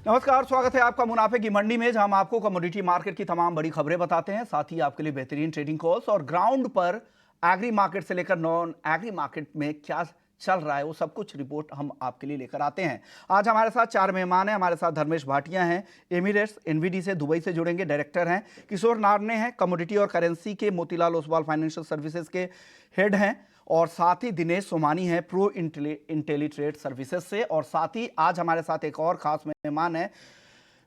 नमस्कार, स्वागत है आपका मुनाफे की मंडी में, जहां हम आपको कमोडिटी मार्केट की तमाम बड़ी खबरें बताते हैं। साथ ही आपके लिए बेहतरीन ट्रेडिंग कॉल्स और ग्राउंड पर एग्री मार्केट से लेकर नॉन एग्री मार्केट में क्या चल रहा है वो सब कुछ रिपोर्ट हम आपके लिए लेकर आते हैं। आज हमारे साथ 4 मेहमान हैं। हमारे साथ धर्मेश भाटिया हैं, एमिरेट्स एनवीडी से दुबई से जुड़ेंगे, डायरेक्टर हैं। किशोर नारने हैं, कमोडिटी और करेंसी के मोतीलाल ओसवाल फाइनेंशियल सर्विसेज के हेड हैं। और साथ ही दिनेश सोमानी है, प्रो इंटेलीट्रेड सर्विसेज से। और साथ ही आज हमारे साथ एक और खास मेहमान है,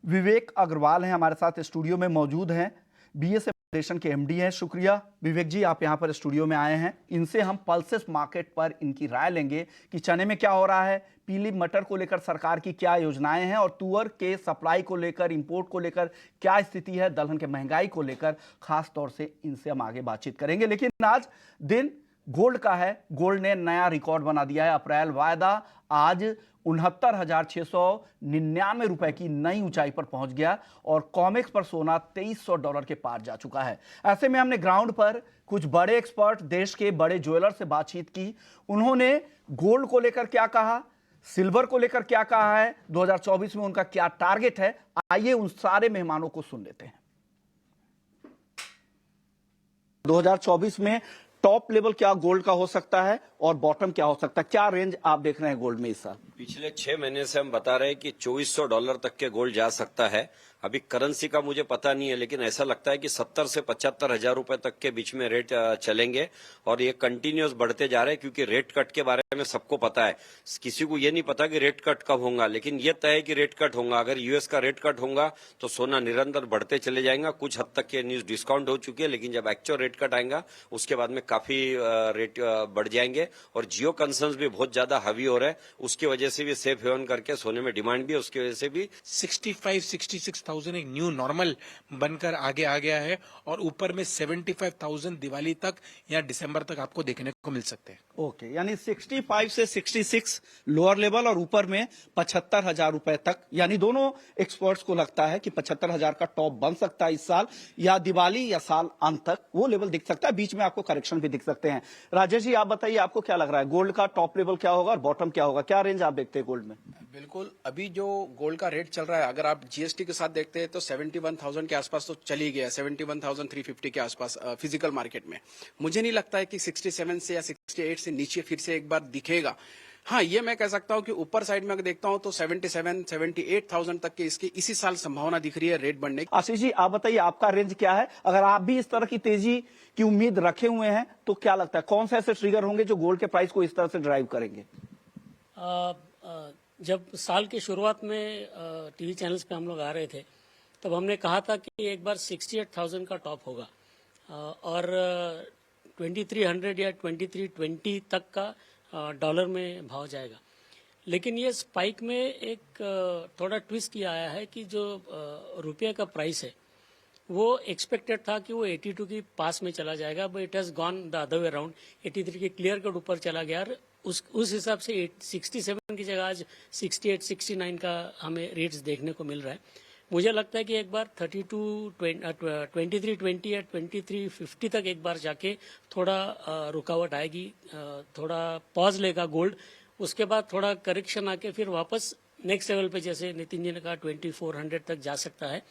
विवेक अग्रवाल हैं, हमारे साथ स्टूडियो में मौजूद हैं। बीएसए फाउंडेशन के एमडी हैं। शुक्रिया विवेक जी, आप यहां पर स्टूडियो में आए हैं। इनसे हम पल्सेस मार्केट पर इनकी राय लेंगे कि चने में क्या हो रहा है, पीली मटर को लेकर सरकार की क्या योजनाएं हैं, और तुअर के सप्लाई को लेकर, इंपोर्ट को लेकर क्या स्थिति है, दलहन के महंगाई को लेकर खास तौर से इनसे हम आगे बातचीत करेंगे। लेकिन आज दिन गोल्ड का है। गोल्ड ने नया रिकॉर्ड बना दिया है। अप्रैल वायदा आज 69,699 रुपए की नई ऊंचाई पर पहुंच गया और कॉमेक्स पर सोना $2300 के पार जा चुका है। ऐसे में हमने ग्राउंड पर कुछ बड़े एक्सपर्ट, देश के बड़े ज्वेलर से बातचीत की। उन्होंने गोल्ड को लेकर क्या कहा, सिल्वर को लेकर क्या कहा है, 2024 में उनका क्या टारगेट है, आइए उन सारे मेहमानों को सुन लेते हैं। 2024 में टॉप लेवल क्या गोल्ड का हो सकता है और बॉटम क्या हो सकता है, क्या रेंज आप देख रहे हैं गोल्ड में इस साल? पिछले 6 महीने से हम बता रहे हैं कि $2400 तक के गोल्ड जा सकता है। अभी करेंसी का मुझे पता नहीं है, लेकिन ऐसा लगता है कि 70 से 75 हजार रुपए तक के बीच में रेट चलेंगे और ये कंटिन्यूअस बढ़ते जा रहे हैं, क्योंकि रेट कट के बारे में सबको पता है। किसी को ये नहीं पता कि रेट कट कब होगा, लेकिन ये तय है कि रेट कट होगा। अगर यूएस का रेट कट होगा तो सोना निरंतर बढ़ते चले जाएगा। कुछ हद तक के न्यूज डिस्काउंट हो चुकी है, लेकिन जब एक्चुअल रेट कट आएगा उसके बाद में काफी रेट बढ़ जाएंगे। और जियो कंसर्न्स भी बहुत ज्यादा हावी हो रहे हैं, उसकी वजह से भी सेफ हेवन करके सोने में डिमांड भी है, उसकी वजह से भी 65-66,000 एक न्यू नॉर्मल बनकर आगे आ गया है। और ऊपर में 75,000 दिवाली तक या दिसंबर तक आपको देखने को मिल सकते हैं। ओके, यानी 65 से 66 लोअर लेवल और ऊपर में 75,000 रुपए तक, यानी दोनों एक्सपर्ट्स को लगता है कि 75,000 का टॉप बन सकता है इस साल, या दिवाली या साल अंत तक वो लेवल दिख सकता है। बीच में आपको करेक्शन भी दिख सकते हैं। राजेश जी, आप बताइए, आपको क्या लग रहा है, गोल्ड का टॉप लेवल क्या होगा और बॉटम क्या होगा, क्या रेंज आप देखते हैं गोल्ड में? बिल्कुल, अभी जो गोल्ड का रेट चल रहा है, अगर आप जीएसटी के साथ देखते हैं तो 71,000 के आसपास तो चल ही गया, 71,350 के आसपास फिजिकल मार्केट में। मुझे नहीं लगता है कि 67 से या 68 से नीचे फिर से एक बार दिखेगा। हाँ, ये मैं कह सकता हूँ कि ऊपर साइड में अगर देखता हूँ तो 77-78,000 तक के इसकी इसी साल संभावना दिख रही है रेट बढ़ने की। आशीष जी, आप बताइए, आपका रेंज क्या है? अगर आप भी इस तरह की तेजी की उम्मीद रखे हुए हैं तो क्या लगता है, कौन से ऐसे ट्रिगर होंगे जो गोल्ड के प्राइस को इस तरह से ड्राइव करेंगे? जब साल की शुरुआत में टीवी चैनल्स पे हम लोग आ रहे थे, तब हमने कहा था कि एक बार 68,000 का टॉप होगा और 2300 या 2320 तक का डॉलर में भाव जाएगा। लेकिन ये स्पाइक में एक थोड़ा ट्विस्ट ये आया है कि जो रुपये का प्राइस है वो एक्सपेक्टेड था कि वो 82 के पास में चला जाएगा, but it has gone the other way around. 83 के क्लियर कट ऊपर चला गया और उस हिसाब से 67 की जगह आज 68-69 का हमें रेट्स देखने को मिल रहा है। मुझे लगता है कि एक बार 2320 या 2350 तक एक बार जाके थोड़ा रुकावट आएगी, थोड़ा पॉज लेगा गोल्ड, उसके बाद थोड़ा करेक्शन आके फिर वापस नेक्स्ट लेवल पे, जैसे नितिन जी ने कहा, 2400 तक जा सकता है।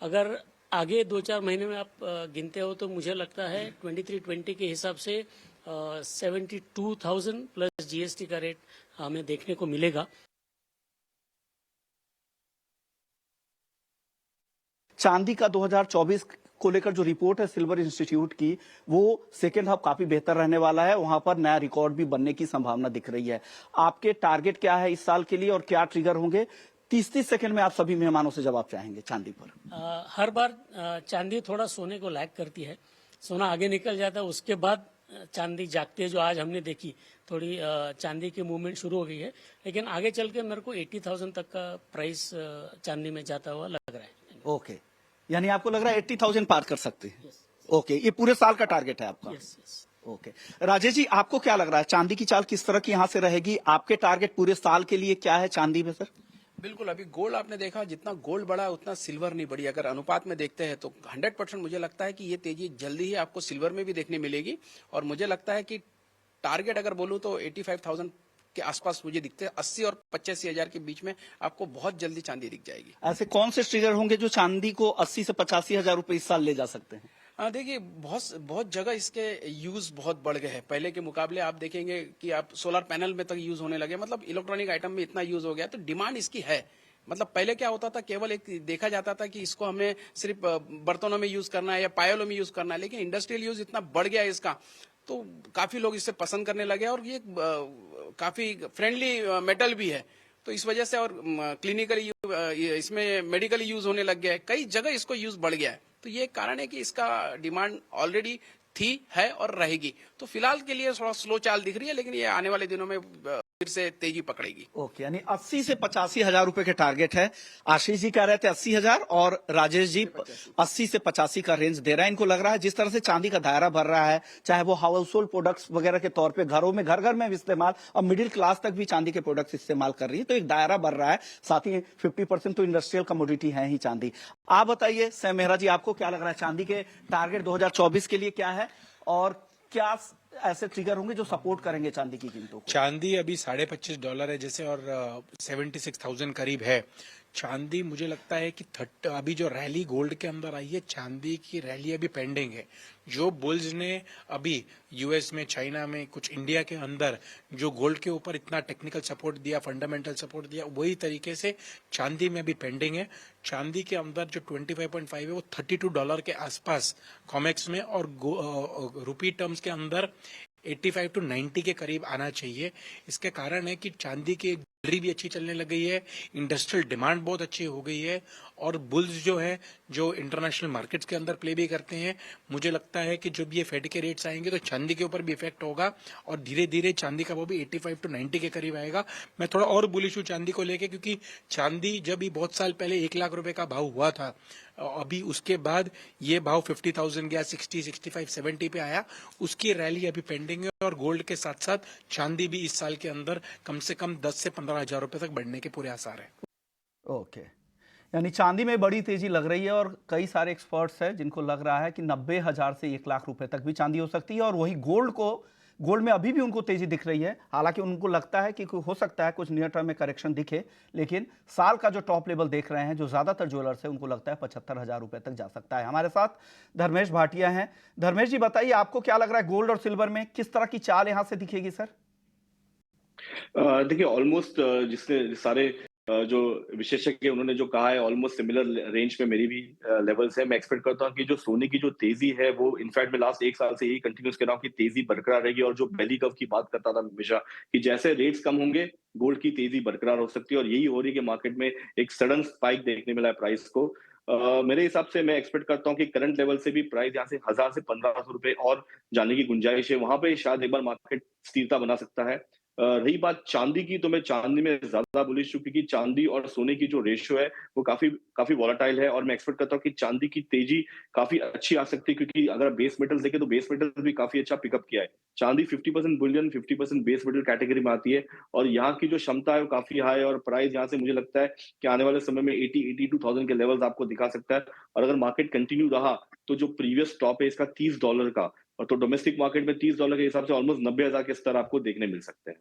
अगर आगे 2-4 महीने में आप गिनते हो तो मुझे लगता है 2320 के हिसाब से 72,000 प्लस जीएसटी का रेट हमें देखने को मिलेगा। चांदी का 2024 को लेकर जो रिपोर्ट है सिल्वर इंस्टीट्यूट की, वो सेकेंड हाफ काफी बेहतर रहने वाला है, वहां पर नया रिकॉर्ड भी बनने की संभावना दिख रही है। आपके टारगेट क्या है इस साल के लिए और क्या ट्रिगर होंगे? 30 सेकंड में आप सभी मेहमानों से जवाब चाहेंगे चांदी पर। हर बार चांदी थोड़ा सोने को लैग करती है, सोना आगे निकल जाता है, उसके बाद चांदी जागती है। जो आज हमने देखी, थोड़ी चांदी की मूवमेंट शुरू हो गई है, लेकिन आगे चल के मेरे को 80,000 तक का प्राइस चांदी में जाता हुआ लग रहा है। ओके, यानी आपको लग रहा है 80,000 पार कर सकते हैं? ओके, ये पूरे साल का टारगेट है आपका? यस। ओके, राजेश जी, आपको क्या लग रहा है, चांदी की चाल किस तरह की यहां से रहेगी? आपके टारगेट पूरे साल के लिए क्या है चांदी में सर? बिल्कुल, अभी गोल्ड आपने देखा, जितना गोल्ड बढ़ा उतना सिल्वर नहीं बढ़ी। अगर अनुपात में देखते हैं तो 100% मुझे लगता है कि ये तेजी जल्दी ही आपको सिल्वर में भी देखने मिलेगी। और मुझे लगता है कि टारगेट अगर बोलूं तो 85,000 के आसपास मुझे दिखते हैं। 80 और 85,000 के बीच में आपको बहुत जल्दी चांदी दिख जाएगी। ऐसे कौन से ट्रिगर होंगे जो चांदी को 80 से 85 हजार रुपए इस साल ले जा सकते हैं? देखिए बहुत बहुत जगह इसके यूज बहुत बढ़ गए हैं। पहले के मुकाबले आप देखेंगे कि आप सोलर पैनल में तक यूज होने लगे, मतलब इलेक्ट्रॉनिक आइटम में इतना यूज हो गया, तो डिमांड इसकी है। मतलब पहले क्या होता था, केवल एक देखा जाता था कि इसको हमें सिर्फ बर्तनों में यूज करना है या पायलों में यूज करना है, लेकिन इंडस्ट्रियल यूज इतना बढ़ गया है इसका, तो काफी लोग इससे पसंद करने लगे और ये काफी फ्रेंडली मेटल भी है, तो इस वजह से और क्लिनिकली इसमें मेडिकली यूज होने लग गया है। कई जगह इसको यूज बढ़ गया है, तो ये एक कारण है कि इसका डिमांड ऑलरेडी थी, है और रहेगी। तो फिलहाल के लिए थोड़ा स्लो चाल दिख रही है, लेकिन ये आने वाले दिनों में फिर से तेजी पकड़ेगी। ओके, यानी 80 से 85 हजार रुपए के टारगेट है। आशीष जी कह रहे थे 80 हजार और राजेश जी 80 से 85 का रेंज दे रहा है। इनको लग रहा है जिस तरह से चांदी का दायरा बढ़ रहा है, चाहे वो हाउस होल्ड प्रोडक्ट्स वगैरह के तौर पे घरों में घर घर में इस्तेमाल और मिडिल क्लास तक भी चांदी के प्रोडक्ट्स इस्तेमाल कर रही है, तो एक दायरा बढ़ रहा है। साथ ही 50% तो इंडस्ट्रियल कमोडिटी है ही चांदी। आप बताइए सैम मेहरा जी, आपको क्या लग रहा है चांदी के टारगेट 2024 के लिए क्या है और क्या ऐसे ट्रिगर होंगे जो सपोर्ट करेंगे चांदी की कीमतों को? चांदी अभी $25.5 है जैसे, और 76,000 करीब है। चांदी मुझे लगता है कि अभी जो रैली गोल्ड के अंदर आई है, चांदी की रैली अभी पेंडिंग है। जो बुल्स ने अभी यूएस में, चाइना में, कुछ इंडिया के अंदर जो गोल्ड के ऊपर इतना टेक्निकल सपोर्ट दिया, फंडामेंटल सपोर्ट दिया, वही तरीके से चांदी में भी पेंडिंग है। चांदी के अंदर जो 25.5 है वो $32 के आसपास कॉमेक्स में, और रुपी टर्म्स के अंदर 85 to 90 के करीब आना चाहिए। इसके कारण है कि चांदी की ज्वेलरी भी अच्छी चलने लग गई है, इंडस्ट्रियल डिमांड बहुत अच्छी हो गई है, और बुल्स जो है जो इंटरनेशनल मार्केट्स के अंदर प्ले भी करते हैं। मुझे लगता है कि जब ये फेड के रेट्स आएंगे तो चांदी के ऊपर भी इफेक्ट होगा, और धीरे धीरे चांदी का वो भी 85 to 90 के करीब आएगा। मैं थोड़ा और बुलिश हूँ चांदी को लेके, क्योंकि चांदी जब भी बहुत साल पहले 1 लाख रुपए का भाव हुआ था, अभी उसके बाद ये भाव 50,000 गया, 60, 65, 70 पे आया। उसकी रैली अभी पेंडिंग है, और गोल्ड के साथ साथ चांदी भी इस साल के अंदर कम से कम 10 से 15 हजार रुपए तक बढ़ने के पूरे आसार है। ओके, यानी चांदी में बड़ी तेजी लग रही है और कई सारे एक्सपर्ट्स हैं जिनको लग रहा है कि 90,000 से 1 लाख रुपए तक भी चांदी हो सकती है। और वही गोल्ड में अभी भी उनको तेजी दिख रही है। हालांकि उनको लगता है कि हो सकता है कुछ नियर टर्म में करेक्शन दिखे, लेकिन साल का जो टॉप लेवल देख रहे हैं जो ज्यादातर ज्वेलर्स है, उनको लगता है 75,000 रुपए तक जा सकता है। हमारे साथ धर्मेश भाटिया हैं। धर्मेश जी बताइए, आपको क्या लग रहा है गोल्ड और सिल्वर में किस तरह की चाल यहां से दिखेगी सर? देखिए ऑलमोस्ट जिसने सारे जो विशेषज्ञ उन्होंने जो कहा है, ऑलमोस्ट सिमिलर रेंज में मेरी भी लेवल्स है। मैं एक्सपेक्ट करता हूँ कि जो सोने की जो तेजी है वो इनफैक्ट मैं लास्ट 1 साल से यही कंटिन्यूस कर रहा हूँ कि तेजी बरकरार रहेगी। और जो बेली कर्व की बात करता था हमेशा कि जैसे रेट्स कम होंगे गोल्ड की तेजी बरकरार हो सकती है, और यही हो रही है कि मार्केट में एक सडन स्पाइक देखने मिला है प्राइस को। मेरे हिसाब से मैं एक्सपेक्ट करता हूँ कि करंट लेवल से भी प्राइस यहाँ से 1000 से 1500 रुपए और जाने की गुंजाइश है। वहां पे शायद एक बार मार्केट स्थिरता बना सकता है। रही बात चांदी की, तो मैं चांदी में ज्यादा बुलिश हूँ क्योंकि चांदी और सोने की जो रेशियो है वो काफी काफी वॉलेटाइल है, और मैं एक्सपेक्ट करता हूँ कि चांदी की तेजी काफी अच्छी आ सकती है, क्योंकि अगर बेस मेटल्स देखें तो बेस मेटल्स भी काफी अच्छा पिकअप किया है। चांदी 50% बुलियन, 50% बेस मेटल कैटेगरी में आती है, और यहाँ की जो क्षमता है वो काफी हाई है, और प्राइस यहाँ से मुझे लगता है कि आने वाले समय में 82,000 के लेवल्स आपको दिखा सकता है। और अगर मार्केट कंटिन्यू रहा तो जो प्रीवियस टॉप है इसका $30 का, और तो डोमेस्टिक मार्केट में $30 के हिसाब से ऑलमोस्ट 90,000 के स्तर आपको देखने मिल सकते हैं।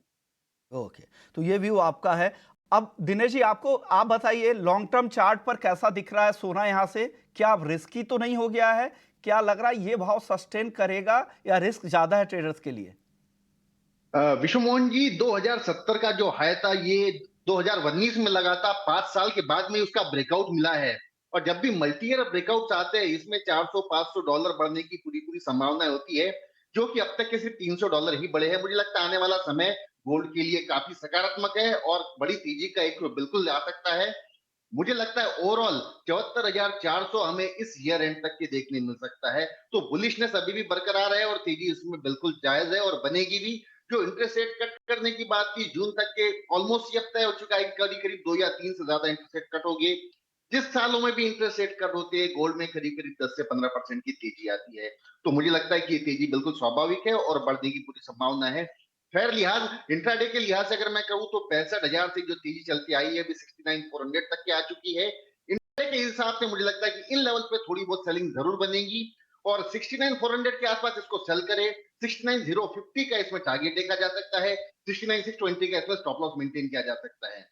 ओके, तो ये व्यू आपका है। अब दिनेश जी आप बताइए लॉन्ग टर्म चार्ट पर कैसा दिख रहा है सोना यहां से? क्या रिस्की तो नहीं हो गया है? क्या लग रहा है ये भाव सस्टेन करेगा या रिस्क ज्यादा है ट्रेडर्स के लिए? विश्व मोहन जी, 2070 का जो हाई था ये 2019 में लगा था। 5 साल के बाद में उसका ब्रेकआउट मिला है, और जब भी मल्टी ईयर ब्रेकआउट आते हैं इसमें $400-500 बढ़ने की पूरी संभावना होती है, जो कि अब तक के सिर्फ $300 ही बढ़े हैं। मुझे लगता है आने वाला समय गोल्ड के लिए काफी सकारात्मक है और बड़ी तेजी का एक बिल्कुल आ सकता है। मुझे लगता है ओवरऑल 74,400 हमें इस ईयर एंड तक के देखने मिल सकता है। तो बुलिशनेस अभी भी बरकरार है और तेजी इसमें बिल्कुल जायज है और बनेगी भी। जो इंटरेस्ट रेट कट करने की बात की जून तक के, ऑलमोस्ट ये तय हो चुका है, करीब 2 या 3 से ज्यादा इंटरेस्ट रेट कट हो गए। जिस सालों में भी इंटरेस्ट रेट कट होते हैं गोल्ड में करीब 10 से 15% की तेजी आती है। तो मुझे लगता है कि ये तेजी बिल्कुल स्वाभाविक है और बढ़ने की पूरी संभावना है। खैर लिहाज इंट्राडे के लिहाज से अगर मैं कहूँ तो 65,000 से जो तेजी चलती आई है अभी 69,400 तक के आ चुकी है। इंट्राडे के हिसाब से मुझे लगता है कि इन लेवल पे थोड़ी बहुत सेलिंग जरूर बनेगी, और 69,400 के आसपास इसको सेल करे। 69,050 का इसमें टारगेट देखा जा सकता है, 69,620 का इसमें स्टॉप लॉस मेंटेन किया जा सकता है।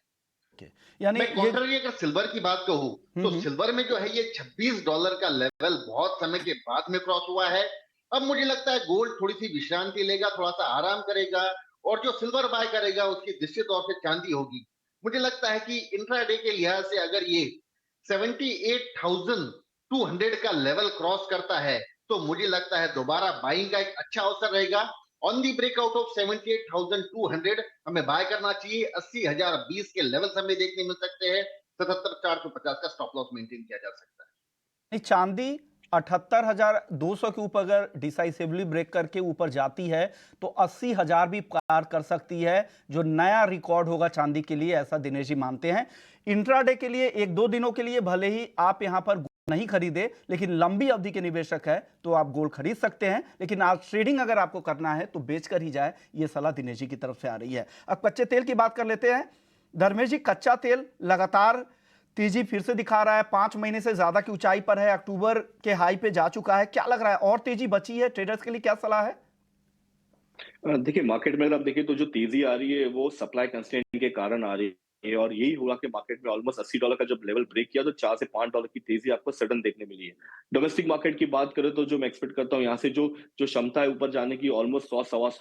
यानी मैं ये कॉन्ट्ररी अगर सिल्वर की बात कहूं तो हम्म। सिल्वर में जो है ये $26 का लेवल बहुत समय के बाद में क्रॉस हुआ है। अब मुझे लगता है गोल्ड थोड़ी सी विश्रांति लेगा, थोड़ा सा आराम करेगा और जो सिल्वर बाय करेगा उसकी निश्चित तौर से चांदी होगी। मुझे लगता है कि इंट्राडे के लिहाज से अगर ये 78,200 का लेवल क्रॉस करता है तो मुझे लगता है दोबारा बाइंग का एक अच्छा अवसर रहेगा। ऑन दी ब्रेकआउट ऑफ 78,200 हमें बाय करना चाहिए। 80,020 के लेवल्स हमें देखने मिल सकते हैं। 77,450 का स्टॉप लॉस मेंटेन किया जा सकता है। नहीं, चांदी 78,200 के ऊपर अगर डिसाइसिवली ब्रेक करके ऊपर जाती है तो 80,000 भी पार कर सकती है, जो नया रिकॉर्ड होगा चांदी के लिए, ऐसा दिनेश जी मानते हैं। इंट्राडे के लिए एक दो दिनों के लिए भले ही आप यहां पर नहीं खरीदे, लेकिन लंबी अवधि के निवेशक है तो आप गोल्ड खरीद सकते हैं, लेकिन आज ट्रेडिंग अगर आपको करना है तो बेचकर ही जाए, ये सलाह दिनेश जी की तरफ से आ रही है। अब कच्चे तेल की बात कर लेते हैं। धर्मेश जी, कच्चा तेल लगातार तेजी फिर से दिखा रहा है, 5 महीने से ज्यादा की ऊंचाई पर है, अक्टूबर के हाई पे जा चुका है। क्या लग रहा है और तेजी बची है? ट्रेडर्स के लिए क्या सलाह है? देखिए मार्केट में अगर आप देखें तो जो तेजी आ रही है वो सप्लाई कंस्ट्रेंट के कारण आ रही है और यही हुआ कि मार्केट में ऑलमोस्ट $80 का जब लेवल ब्रेक किया तो $4 से $5 की तेजी आपको सडन देखने मिली है। डोमेस्टिक मार्केट की बात करें तो जो मैं एक्सपेक्ट करता हूँ यहाँ से जो जो क्षमता है ऊपर जाने की ऑलमोस्ट 100-125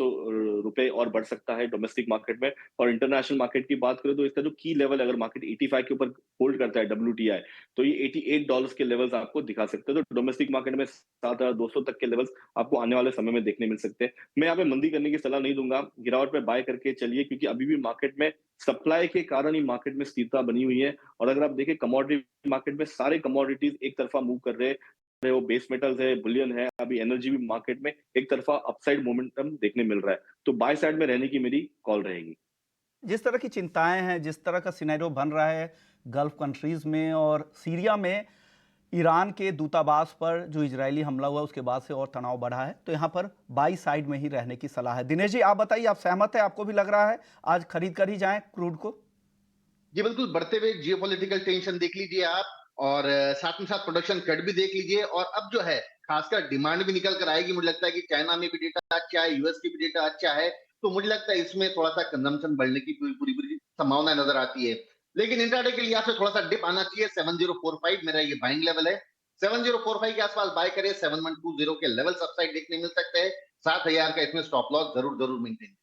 रुपए और बढ़ सकता है डोमेस्टिक मार्केट में। और इंटरनेशनल मार्केट की बात करें तो इसका जो की लेवल अगर मार्केट 85 के ऊपर होल्ड करता है WTI, तो ये $88 के लेवल्स आपको दिखा सकते हैं। तो डोमेस्टिक मार्केट में 7,200 तक के लेवल्स आपको आने वाले समय में देखने मिल सकते हैं। मैं यहाँ पे मंदी करने की सलाह नहीं दूंगा, गिरावट पे बाय करके चलिए, क्योंकि अभी भी मार्केट में सप्लाई के कारण ही मार्केट में स्थिरता बनी हुई है। और अगर आप देखें कमोडिटी मार्केट में सारे कमोडिटीज एक तरफा मूव कर रहे हैं, वो बेस मेटल्स है, बुलियन है, अभी एनर्जी भी मार्केट में एक तरफा अपसाइड मोमेंटम देखने मिल रहा है। तो बाय साइड में रहने की मेरी कॉल रहेगी। जिस तरह की चिंताएं हैं, जिस तरह का सिनेरियो बन रहा है गल्फ कंट्रीज में और सीरिया में, ईरान के दूतावास पर जो इजरायली हमला हुआ उसके बाद से और तनाव बढ़ा है, तो यहाँ पर बाई साइड में ही रहने की सलाह है। दिनेश जी, आप बताइए, आप सहमत है? आपको भी लग रहा है आज खरीद कर ही जाएं क्रूड को? जी बिल्कुल, बढ़ते हुए जियोपॉलिटिकल टेंशन देख लीजिए आप और साथ में साथ प्रोडक्शन कट भी देख लीजिए और अब जो है खासकर डिमांड भी निकल कर आएगी। मुझे लगता है कि चाइना में भी डेटा अच्छा है, यूएस की भी डेटा अच्छा है, तो मुझे लगता है इसमें थोड़ा सा कंजम्पशन बढ़ने की पूरी संभावना नजर आती है। लेकिन इंट्राडे के लिए आपसे थोड़ा सा डिप आना चाहिए। 7045 मेरा ये बाइंग लेवल है। 7045 के आसपास बाय करें। 7120 के लेवल अपसाइड देखने मिल सकते हैं। 7,000 का इसमें स्टॉप लॉस जरूर मेंटेन।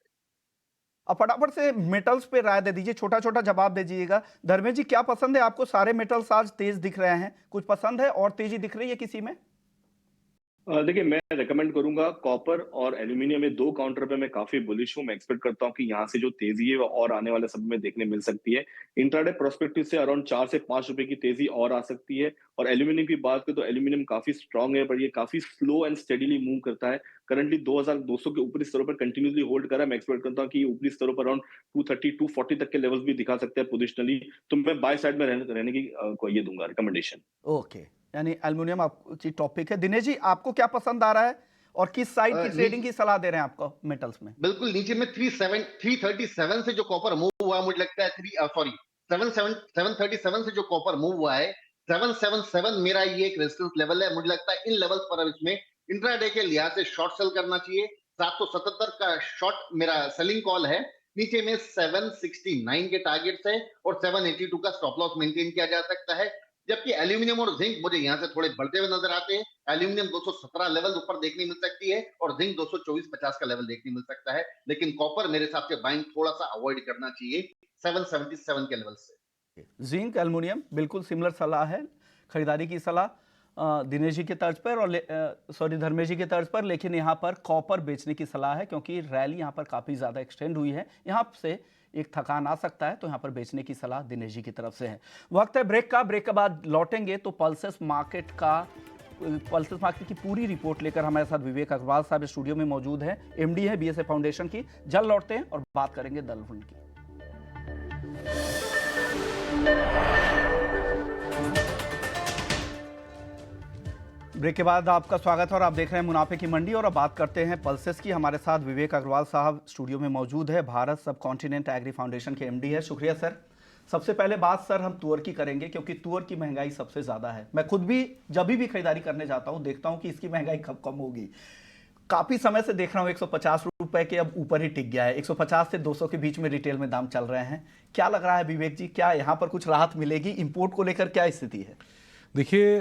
अब फटाफट से मेटल्स पे राय दे दीजिए, छोटा छोटा जवाब दे दीजिएगा। धर्मेश जी, क्या पसंद है आपको? सारे मेटल्स आज तेज दिख रहे हैं, कुछ पसंद है और तेजी दिख रही है किसी में? देखिए मैं रेकमेंड करूंगा कॉपर और एल्यूमिनियम में दो काउंटर पे मैं काफी बुलिश हूं। मैं एक्सपेक्ट करता हूं कि यहाँ से जो तेजी है वो और आने वाले समय में देखने मिल सकती है। इंट्राडे प्रोस्पेक्टिव से अराउंड 4 से 5 रुपए की तेजी और आ सकती है। और एल्यूमिनियम की बात करें तो एल्यूमिनियम काफी स्ट्रांग है, पर ये काफी स्लो एंड स्टेडीली मूव करता है। करंटली 2200 के ऊपरी स्तरों पर कंटिन्यूसली होल्ड कर रहा है। मैं एक्सपेक्ट करता हूँ कि ऊपरी स्तरों पर अराउंड 230-240 तक के लेवल्स भी दिखा सकते हैं पोजिशनली। तो मैं बाय साइड में रहने की को ये दूंगा रिकमेंडेशन। ओके, यानी एल्युमिनियम आपकी टॉपिक है। दिनेश जी, आपको क्या पसंद आ रहा है और किस साइड की ट्रेडिंग की सलाह दे रहे हैं आपको मेटल्स में? बिल्कुल नीचे में 337 से जो कॉपर मूव हुआ, मुझे लगता है 737 से जो कॉपर मूव हुआ है, 777 मेरा ये एक रेजिस्टेंस लेवल है। मुझे लगता है इन लेवल्स पर अब इसमें इंट्राडे के लिहाज से शॉर्ट सेल करना चाहिए। 777 का शॉर्ट मेरा सेलिंग कॉल है। नीचे में 769 के टारगेट है और 782 का स्टॉप लॉस मेंटेन किया जा सकता है। जबकि एल्यूमिनियम और जिंक मुझे यहाँ से थोड़े बढ़ते हुए नजर आते हैं। एल्यूमिनियम 217 लेवल ऊपर देखने मिल सकती है और जिंक 224-50 का लेवल देखने मिल सकता है। लेकिन कॉपर मेरे हिसाब से बाइंग थोड़ा सा अवॉइड करना चाहिए 777 के लेवल से। जिंक एल्युमिनियम बिल्कुल सिमिलर सलाह है, खरीदारी की सलाह दिनेश जी के तर्ज पर और सॉरी धर्मेश जी के तर्ज पर, लेकिन यहाँ पर कॉपर बेचने की सलाह है क्योंकि रैली यहाँ पर काफ़ी ज़्यादा एक्सटेंड हुई है, यहाँ से एक थकान आ सकता है, तो यहाँ पर बेचने की सलाह दिनेश जी की तरफ से है। वक्त है ब्रेक का। ब्रेक के बाद लौटेंगे तो पल्सेस मार्केट की पूरी रिपोर्ट लेकर हमारे साथ विवेक अग्रवाल साहब स्टूडियो में मौजूद है, एमडी है बीएसए फाउंडेशन की। जल्द लौटते हैं और बात करेंगे दल फंड की। ब्रेक के बाद आपका स्वागत है और आप देख रहे हैं मुनाफे की मंडी और अब बात करते हैं पल्सेस की। हमारे साथ विवेक अग्रवाल साहब स्टूडियो में मौजूद है, भारत सब कॉन्टिनेंट एग्री फाउंडेशन के एमडी है। शुक्रिया सर। सबसे पहले बात सर हम तुअर की करेंगे क्योंकि तुअर की महंगाई सबसे ज़्यादा है। मैं खुद भी जब भी खरीदारी करने जाता हूँ देखता हूँ कि इसकी महंगाई कब कम होगी। काफी समय से देख रहा हूँ 150 रुपए के अब ऊपर ही टिक गया है, 150 से 200 के बीच में रिटेल में दाम चल रहे हैं। क्या लग रहा है विवेक जी, क्या यहाँ पर कुछ राहत मिलेगी? इंपोर्ट को लेकर क्या स्थिति है? देखिए,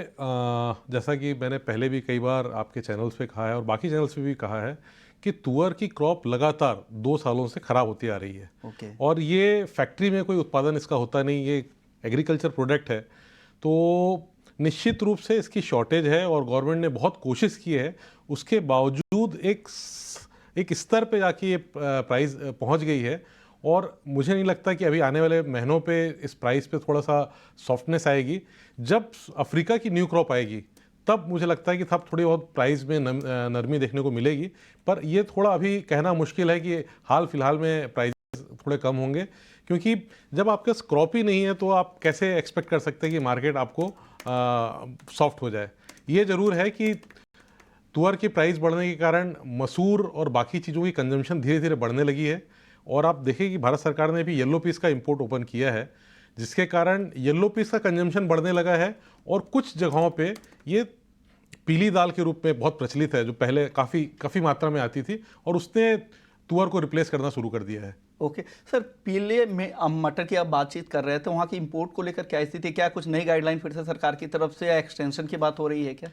जैसा कि मैंने पहले भी कई बार आपके चैनल्स पे कहा है और बाकी चैनल्स पे भी कहा है कि तुअर की क्रॉप लगातार 2 सालों से खराब होती आ रही है। ओके। और ये फैक्ट्री में कोई उत्पादन इसका होता नहीं, ये एग्रीकल्चर प्रोडक्ट है, तो निश्चित रूप से इसकी शॉर्टेज है और गवर्नमेंट ने बहुत कोशिश की है। उसके बावजूद एक स्तर पे जाके ये प्राइस पहुंच गई है और मुझे नहीं लगता कि अभी आने वाले महीनों पे इस प्राइस पे थोड़ा सा सॉफ्टनेस आएगी। जब अफ्रीका की न्यू क्रॉप आएगी तब मुझे लगता है कि तब थोड़ी बहुत प्राइस में नरमी देखने को मिलेगी, पर ये थोड़ा अभी कहना मुश्किल है कि हाल फिलहाल में प्राइस थोड़े कम होंगे, क्योंकि जब आपके पास क्रॉप ही नहीं है तो आप कैसे एक्सपेक्ट कर सकते हैं कि मार्केट आपको सॉफ्ट हो जाए। ये ज़रूर है कि तुअर की प्राइस बढ़ने के कारण मसूर और बाकी चीज़ों की कंजम्पशन धीरे धीरे बढ़ने लगी है। और आप देखें कि भारत सरकार ने भी येलो पीस का इंपोर्ट ओपन किया है, जिसके कारण येलो पीस का कंजम्पशन बढ़ने लगा है। और कुछ जगहों पे ये पीली दाल के रूप में बहुत प्रचलित है, जो पहले काफ़ी मात्रा में आती थी, और उसने तुअर को रिप्लेस करना शुरू कर दिया है। ओके सर, पीले में मटर की आप बातचीत कर रहे थे, वहाँ की इंपोर्ट को लेकर क्या स्थिति है? क्या कुछ नई गाइडलाइन फिर से सरकार की तरफ से या एक्सटेंशन की बात हो रही है क्या?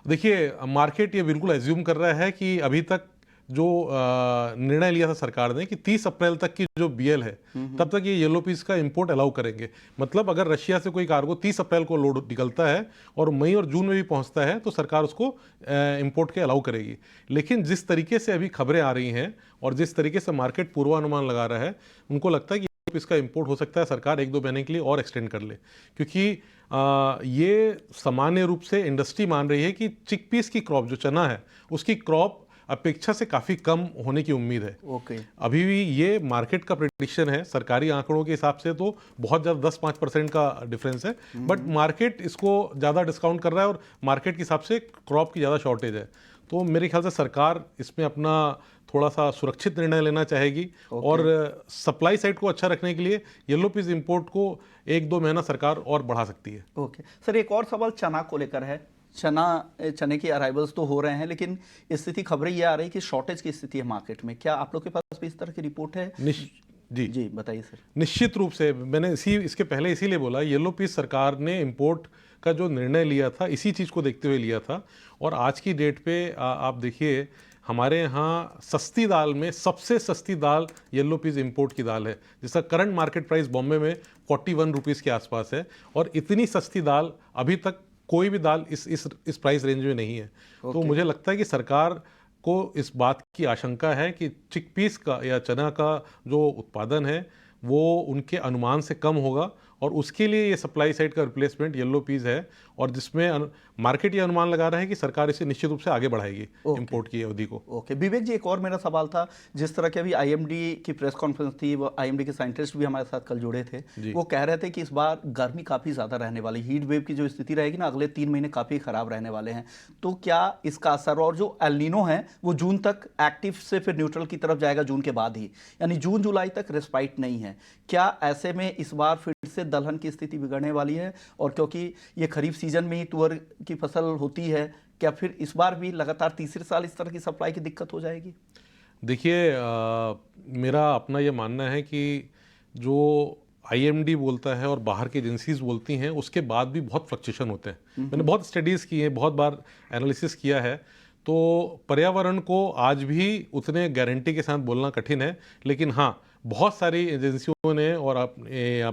देखिए, मार्केट ये बिल्कुल एज्यूम कर रहा है कि अभी तक जो निर्णय लिया था सरकार ने कि 30 अप्रैल तक की जो बीएल है तब तक ये येलो पीस का इंपोर्ट अलाउ करेंगे। मतलब अगर रशिया से कोई कार्गो 30 अप्रैल को लोड निकलता है और मई और जून में भी पहुंचता है तो सरकार उसको इंपोर्ट के अलाउ करेगी। लेकिन जिस तरीके से अभी खबरें आ रही हैं और जिस तरीके से मार्केट पूर्वानुमान लगा रहा है, उनको लगता है कि येलो पीस का इंपोर्ट हो सकता है सरकार 1-2 महीने के लिए और एक्सटेंड कर ले, क्योंकि ये सामान्य रूप से इंडस्ट्री मान रही है कि चिकपीस की क्रॉप, जो चना है, उसकी क्रॉप अपेक्षा से काफ़ी कम होने की उम्मीद है। ओके। अभी भी ये मार्केट का प्रेडिक्शन है, सरकारी आंकड़ों के हिसाब से तो बहुत ज़्यादा 10-5% का डिफरेंस है, बट मार्केट इसको ज़्यादा डिस्काउंट कर रहा है और मार्केट के हिसाब से क्रॉप की ज़्यादा शॉर्टेज है। तो मेरे ख्याल से सरकार इसमें अपना थोड़ा सा सुरक्षित निर्णय लेना चाहेगी और सप्लाई साइड को अच्छा रखने के लिए येलो पीस इंपोर्ट को 1-2 महीना सरकार और बढ़ा सकती है। ओके सर, एक और सवाल चना को लेकर है। चने की अराइवल्स तो हो रहे हैं, लेकिन स्थिति खबरें ये आ रही कि शॉर्टेज की स्थिति है मार्केट में। क्या आप लोग के पास भी इस तरह की रिपोर्ट है? जी बताइए सर। निश्चित रूप से मैंने इसके पहले इसीलिए बोला, येलो पीस सरकार ने इंपोर्ट का जो निर्णय लिया था इसी चीज़ को देखते हुए लिया था। और आज की डेट पे आप देखिए, हमारे यहाँ सस्ती दाल में सबसे सस्ती दाल येलो पीस इंपोर्ट की दाल है, जिसका करंट मार्केट प्राइस बॉम्बे में 41 रुपीज़ के आसपास है। और इतनी सस्ती दाल अभी तक कोई भी दाल इस प्राइस रेंज में नहीं है। तो मुझे लगता है कि सरकार को इस बात की आशंका है कि चिकपीस का या चना का जो उत्पादन है वो उनके अनुमान से कम होगा, और उसके लिए ये सप्लाई साइड का रिप्लेसमेंट येलो पीस है, और जिसमें मार्केट ये अनुमान लगा रहा है कि सरकार इसे निश्चित रूप से आगे बढ़ाएगी इंपोर्ट की अवधि को। ओके विवेक जी, एक और मेरा सवाल था। जिस तरह के अभी आईएमडी की प्रेस कॉन्फ्रेंस थी, वो आईएमडी के साइंटिस्ट भी हमारे साथ कल जुड़े थे, वो कह रहे थे कि इस बार गर्मी काफ़ी ज़्यादा रहने वाली, हीट वेव की जो स्थिति रहेगी ना, अगले 3 महीने काफ़ी ख़राब रहने वाले हैं। तो क्या इसका असर, और जो एल नीनो है वो जून तक एक्टिव से फिर न्यूट्रल की तरफ जाएगा जून के बाद ही, यानी जून जुलाई तक रेस्पाइट नहीं है, क्या ऐसे में इस बार फिर से दलहन की स्थिति बिगड़ने वाली है? और क्योंकि ये खरीफ सीजन में ही तुअर की फसल होती है, क्या फिर इस बार भी लगातार तीसरे साल इस तरह की सप्लाई की दिक्कत हो जाएगी? देखिए, मेरा अपना ये मानना है कि जो आईएमडी बोलता है और बाहर की एजेंसीज बोलती हैं, उसके बाद भी बहुत फ्लक्चुएशन होते हैं। मैंने बहुत स्टडीज़ की हैं, बहुत बार एनालिसिस किया है, तो पर्यावरण को आज भी उतने गारंटी के साथ बोलना कठिन है। लेकिन हाँ, बहुत सारी एजेंसियों ने और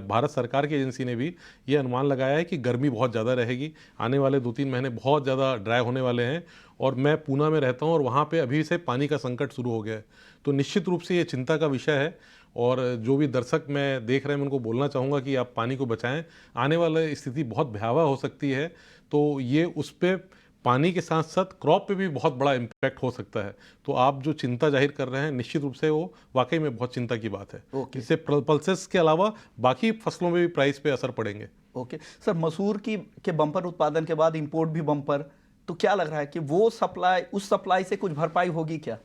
भारत सरकार की एजेंसी ने भी ये अनुमान लगाया है कि गर्मी बहुत ज़्यादा रहेगी, आने वाले 2-3 महीने बहुत ज़्यादा ड्राई होने वाले हैं। और मैं पूना में रहता हूँ और वहाँ पे अभी से पानी का संकट शुरू हो गया है, तो निश्चित रूप से ये चिंता का विषय है। और जो भी दर्शक मैं देख रहे हैं, मैं उनको बोलना चाहूँगा कि आप पानी को बचाएं, आने वाली स्थिति बहुत भयावह हो सकती है। तो ये उस पर पानी के साथ साथ क्रॉप पे भी बहुत बड़ा इम्पैक्ट हो सकता है। तो आप जो चिंता जाहिर कर रहे हैं, निश्चित रूप से वो वाकई में बहुत चिंता की बात है। इससे पल्सेस के अलावा बाकी फसलों में भी प्राइस पे असर पड़ेंगे। ओके सर, मसूर के बम्पर उत्पादन के बाद इंपोर्ट भी बम्पर, तो क्या लग रहा है कि वो सप्लाई, उस सप्लाई से कुछ भरपाई होगी क्या?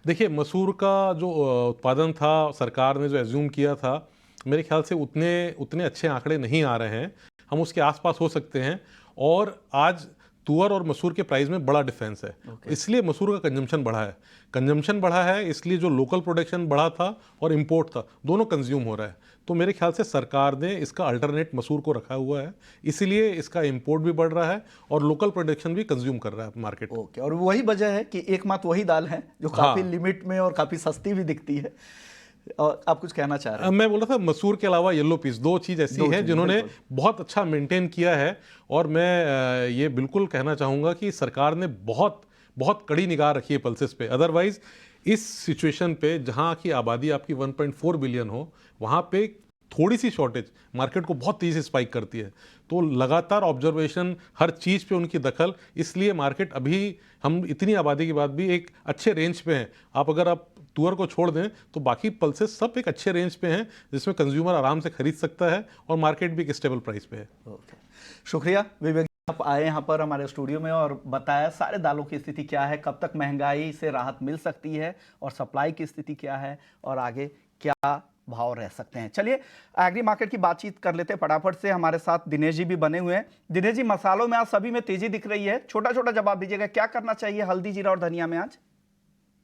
देखिए, मसूर का जो उत्पादन था, सरकार ने जो एज्यूम किया था, मेरे ख्याल से उतने अच्छे आंकड़े नहीं आ रहे हैं। हम उसके आसपास हो सकते हैं। और आज तुअर और मसूर के प्राइस में बड़ा डिफरेंस है। इसलिए मसूर का कंजम्पशन बढ़ा है, इसलिए जो लोकल प्रोडक्शन बढ़ा था और इंपोर्ट था, दोनों कंज्यूम हो रहा है। तो मेरे ख्याल से सरकार ने इसका अल्टरनेट मसूर को रखा हुआ है, इसीलिए इसका इंपोर्ट भी बढ़ रहा है और लोकल प्रोडक्शन भी कंज्यूम कर रहा है मार्केट। ओके, और वही वजह है कि एकमात्र वही दाल है जो काफी लिमिट में और काफी सस्ती भी दिखती है। और आप कुछ कहना चाह रहे हैं? मैं बोल रहा था मसूर के अलावा येलो पीस, दो चीज़ ऐसी है जिन्होंने बहुत अच्छा मेंटेन किया है। और मैं ये बिल्कुल कहना चाहूँगा कि सरकार ने बहुत बहुत कड़ी निगाह रखी है पल्सेस पे। अदरवाइज इस सिचुएशन पे जहाँ की आबादी आपकी 1.4 बिलियन हो, वहाँ पे थोड़ी सी शॉर्टेज मार्केट को बहुत तेज़ी से स्पाइक करती है। तो लगातार ऑब्जर्वेशन, हर चीज़ पे उनकी दखल, इसलिए मार्केट अभी हम इतनी आबादी के बाद भी एक अच्छे रेंज पे हैं। अगर आप तुअर को छोड़ दें तो बाकी पल्सेस सब एक अच्छे रेंज पे हैं जिसमें कंज्यूमर आराम से खरीद सकता है और मार्केट भी एक स्टेबल प्राइस पे है। ओके, शुक्रिया विवेक, आप आए यहाँ पर हमारे स्टूडियो में और बताया सारे दालों की स्थिति क्या है, कब तक महंगाई से राहत मिल सकती है और सप्लाई की स्थिति क्या है और आगे क्या भाव रह सकते हैं। चलिए एग्री मार्केट की बातचीत कर लेते हैं फटाफट से। हमारे साथ दिनेश जी भी बने हुए हैं। दिनेश जी, मसालों में आज सभी में तेजी दिख रही है, छोटा छोटा जवाब दीजिएगा, क्या करना चाहिए हल्दी, जीरा और धनिया में आज?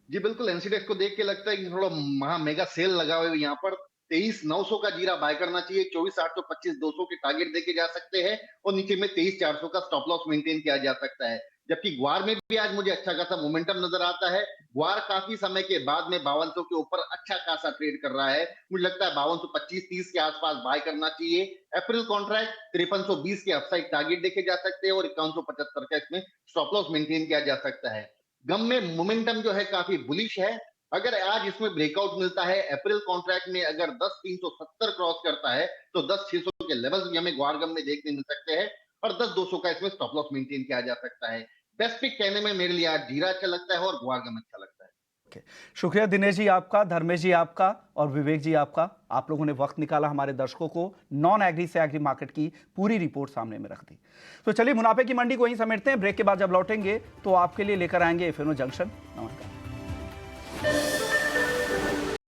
जी बिल्कुल, एनसीडेक्स को देख के लगता है कि थोड़ा महा मेगा सेल लगा हुआ है यहाँ पर। 23,900 का जीरा बाय करना चाहिए, 24,825 200 के टारगेट देके जा सकते हैं और नीचे में 23,400 का स्टॉप लॉस मेंटेन किया जा सकता है। जबकि ग्वार में भी आज मुझे अच्छा खासा मोमेंटम नजर आता है। ग्वार काफी समय के बाद में 5200 के ऊपर अच्छा खासा ट्रेड कर रहा है। मुझे लगता है 5225-30 के आसपास बाय करना चाहिए। अप्रैल कॉन्ट्रैक्ट 5320 के अपसाइड टारगेट देखे जा सकते हैं और 5175 का इसमें स्टॉप लॉस मेंटेन किया जा सकता है। गम में मोमेंटम जो है काफी बुलिश है। अगर आज इसमें ब्रेकआउट मिलता है, अप्रैल कॉन्ट्रैक्ट में अगर 10,370 क्रॉस करता है तो 10,600 के लेवल्स भी हमें ग्वार गम में देखने मिल सकते हैं और 10,200 का इसमें स्टॉप लॉस मेंटेन किया जा सकता है। बेस्ट पिक कहने में मेरे लिए आज जीरा अच्छा लगता है और ग्वार गम अच्छा लगता है। ओके, शुक्रिया दिनेश जी आपका, धर्मेश जी आपका और विवेक जी आपका। आप लोगों ने वक्त निकाला हमारे दर्शकों को नॉन एग्री से एग्री मार्केट की पूरी रिपोर्ट सामने में रख दी। तो चलिए मुनाफे की मंडी को यहीं समेटते हैं। ब्रेक के बाद जब लौटेंगे तो आपके लिए लेकर आएंगे FNO जंक्शन। नमस्कार।